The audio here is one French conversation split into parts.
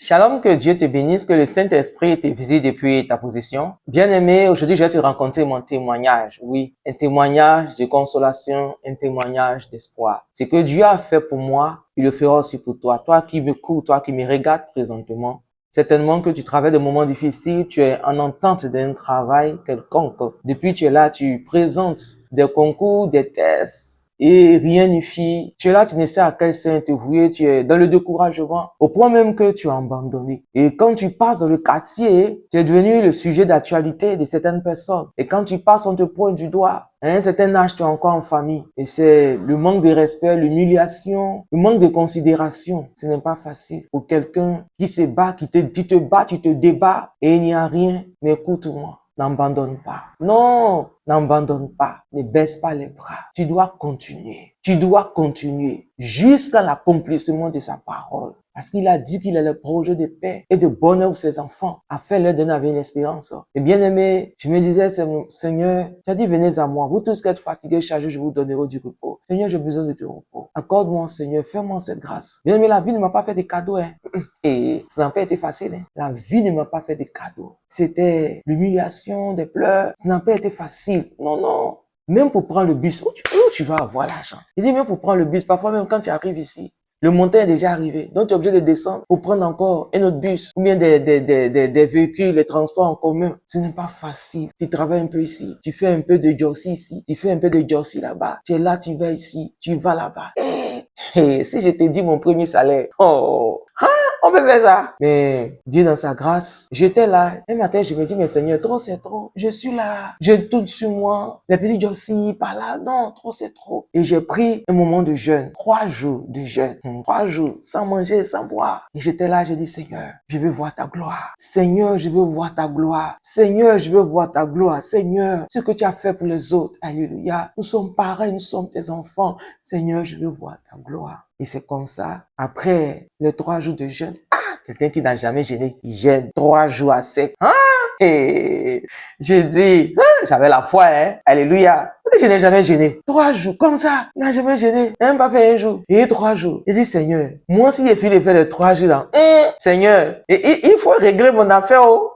Shalom, que Dieu te bénisse, que le Saint-Esprit te visite depuis ta position. Bien-aimé, aujourd'hui, je vais te raconter mon témoignage. Oui, un témoignage de consolation, un témoignage d'espoir. Ce que Dieu a fait pour moi, il le fera aussi pour toi. Toi qui m'écoutes, toi qui me regardes présentement, certainement que tu travailles des moments difficiles, tu es en entente d'un travail quelconque. Depuis tu es là, tu présentes des concours, des tests, et rien n'y fit. Tu es là, tu ne sais à quel sein te vouer, tu es dans le découragement, au point même que tu as abandonné. Et quand tu passes dans le quartier, tu es devenu le sujet d'actualité de certaines personnes. Et quand tu passes, on te pointe du doigt. À un certain âge, tu es encore en famille. Et c'est le manque de respect, l'humiliation, le manque de considération. Ce n'est pas facile pour quelqu'un qui se bat, qui te dit te bat, tu te débats et il n'y a rien. Mais écoute-moi. N'abandonne pas. Non, n'abandonne pas. Ne baisse pas les bras. Tu dois continuer. Tu dois continuer jusqu'à l'accomplissement de sa parole. Parce qu'il a dit qu'il a le projet de paix et de bonheur pour ses enfants, afin de leur donner une espérance. Et bien aimé, je me disais, Seigneur, tu as dit, venez à moi. Vous tous qui êtes fatigués, chargés, je vous donnerai du repos. Seigneur, j'ai besoin de ton repos. Accorde-moi, Seigneur, fais-moi cette grâce. Bien aimé, la vie ne m'a pas fait des cadeaux, hein. Et ça n'a pas été facile, hein. La vie ne m'a pas fait des cadeaux. C'était l'humiliation, des pleurs. Ça n'a pas été facile. Non, non. Même pour prendre le bus, où tu vas avoir l'argent? Je dis même pour prendre le bus, parfois même quand tu arrives ici, le montant est déjà arrivé. Donc, tu es obligé de descendre pour prendre encore un autre bus ou bien des véhicules, les transports en commun. Ce n'est pas facile. Tu travailles un peu ici. Tu fais un peu de Jossi ici. Tu fais un peu de Jossi là-bas. Tu es là, tu vas ici. Tu vas là-bas. Et si je te dis mon premier salaire, oh, on peut faire ça. Mais Dieu dans sa grâce, j'étais là. Un matin, je me dis, mais Seigneur, trop c'est trop. Je suis là. Je doute sur moi. Les petits Jossi, par là. Non, trop c'est trop. Et j'ai pris un moment de jeûne. 3 jours de jeûne. 3 jours, sans manger, sans boire. Et j'étais là, j'ai dit, Seigneur, je veux voir ta gloire. Seigneur, je veux voir ta gloire. Seigneur, je veux voir ta gloire. Seigneur, ce que tu as fait pour les autres. Alléluia. Nous sommes pareils, nous sommes tes enfants. Seigneur, je veux voir ta gloire. Et c'est comme ça, après les 3 jours de jeûne, quelqu'un qui n'a jamais jeûné, il jeûne 3 jours à sec. Et je dis, j'avais la foi, hein. Alléluia. Je n'ai jamais jeûné. 3 jours, comme ça, il n'a jamais jeûné. Même pas fait un jour. Et 3 jours. Je dis, Seigneur, moi aussi, j'ai fini de faire les 3 jours là. Seigneur, il faut régler mon affaire, oh.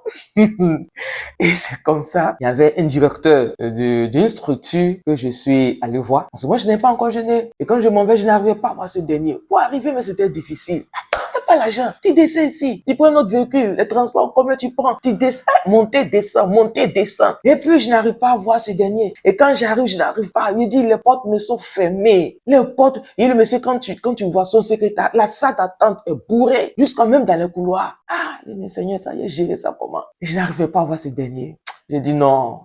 Et c'est comme ça. Il y avait un directeur d'une structure que je suis allé voir. Parce que moi, je n'ai pas encore jeûné. Et quand je m'en vais, je n'arrivais pas à voir ce dernier. Pour arriver, mais c'était difficile. T'as pas l'argent. Tu descends ici. Tu prends notre véhicule, les transports, combien tu prends? Tu descends, monter, descends, monter, descends. Et puis, je n'arrive pas à voir ce dernier. Et quand j'arrive, je n'arrive pas. Il me dit, les portes me sont fermées. Les portes, et le monsieur, quand tu vois son secrétaire, la salle d'attente est bourrée. Jusqu'à même dans les couloirs. Le Seigneur, ça y est, gérer ça comment? Je n'arrivais pas à voir ce dernier. J'ai dit non,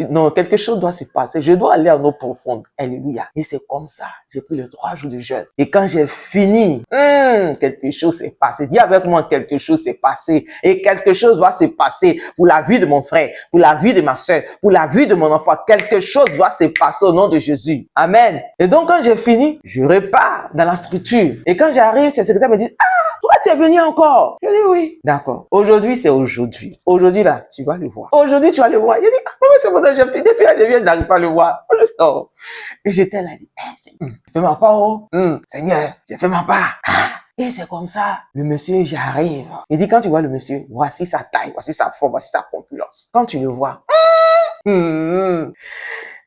non, quelque chose doit se passer. Je dois aller en eau profonde. Alléluia. Et c'est comme ça. J'ai pris les 3 jours de jeûne. Et quand j'ai fini, quelque chose s'est passé. Dis avec moi, quelque chose s'est passé. Et quelque chose doit se passer pour la vie de mon frère, pour la vie de ma soeur, pour la vie de mon enfant. Quelque chose doit se passer au nom de Jésus. Amen. Et donc, quand j'ai fini, je repars dans la structure. Et quand j'arrive, ces secrétaires me disent, toi, tu es venu encore? Je dis oui. D'accord. Aujourd'hui, c'est aujourd'hui. Aujourd'hui, là, tu vas le voir. Aujourd'hui, tu vas le voir. Il dit, c'est bon, j'ai petit. Depuis là, je viens d'arriver pas le voir. Oh. Et j'étais là, je dis, Seigneur, j'ai fait ma part, oh. Seigneur, j'ai fait ma part. Et c'est comme ça. Le monsieur, j'arrive. Il dit, quand tu vois le monsieur, voici sa taille, voici sa forme, voici sa corpulence. Quand tu le vois,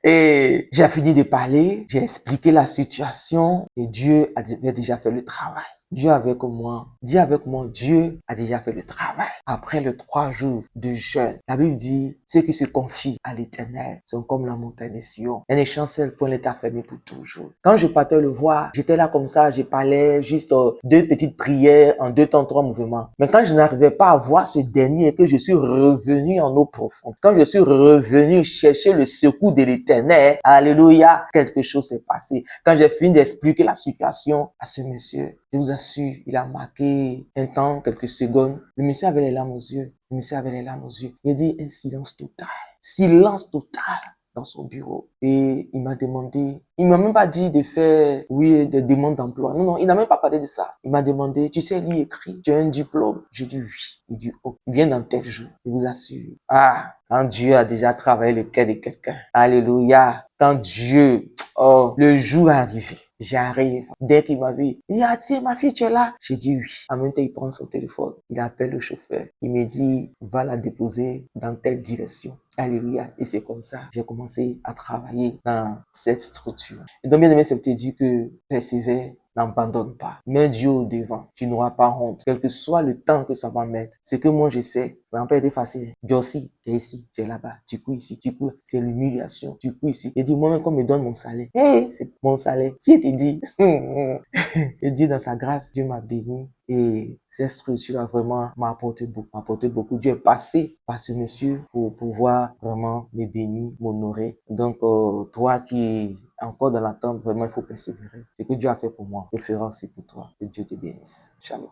et j'ai fini de parler, j'ai expliqué la situation et Dieu avait déjà fait le travail. Dieu avec moi, dis avec moi, Dieu a déjà fait le travail. Après les 3 jours de jeûne, la Bible dit, ceux qui se confient à l'Éternel sont comme la montagne de Sion. Un échancel pour l'état fermé pour toujours. Quand je partais le voir, j'étais là comme ça, je parlais juste 2 petites prières en 2 temps, 3 mouvements. Mais quand je n'arrivais pas à voir ce dernier et que je suis revenu en eau profonde, quand je suis revenu chercher le secours de l'Éternel, alléluia, quelque chose s'est passé. Quand j'ai fini d'expliquer la situation à ce monsieur, je vous assure, il a marqué un temps, quelques secondes. Le monsieur avait les larmes aux yeux. Le monsieur avait les larmes aux yeux. Il a dit un silence total. Silence total dans son bureau. Et il m'a demandé, il m'a même pas dit de faire, oui, des demandes d'emploi. Non, non, il n'a même pas parlé de ça. Il m'a demandé, tu sais lire, écrire, tu as un diplôme? Je dis oui. Il dit, oh, il vient dans tel jour. Je vous assure. Quand Dieu a déjà travaillé le cœur de quelqu'un. Alléluia. Quand Dieu, oh, le jour est arrivé. J'arrive. Dès qu'il m'a vu, il dit, ah tiens, ma fille, tu es là. J'ai dit oui. En même temps, il prend son téléphone. Il appelle le chauffeur. Il me dit, va la déposer dans telle direction. Alléluia. Et c'est comme ça, j'ai commencé à travailler dans cette structure. Et donc, bien aimé, ça veut te dire que persévère, n'abandonne pas. Mets Dieu au devant. Tu n'auras pas honte. Quel que soit le temps que ça va mettre. Ce que moi, je sais, ça n'a pas été facile. Dieu aussi, tu es ici, tu es là-bas, tu cours ici, tu cours. C'est l'humiliation. Tu cours ici. Et dis, moi-même, qu'on me donne mon salaire. Hey, c'est mon salaire. Si il te dit, et Dieu, dans sa grâce, Dieu m'a béni. Et cette structure a vraiment m'apporté beaucoup. Dieu est passé par ce monsieur pour pouvoir vraiment me bénir, m'honorer. Donc, toi qui es encore dans l'attente, vraiment, il faut persévérer. Ce que Dieu a fait pour moi, il le fera aussi pour toi. Que Dieu te bénisse. Shalom.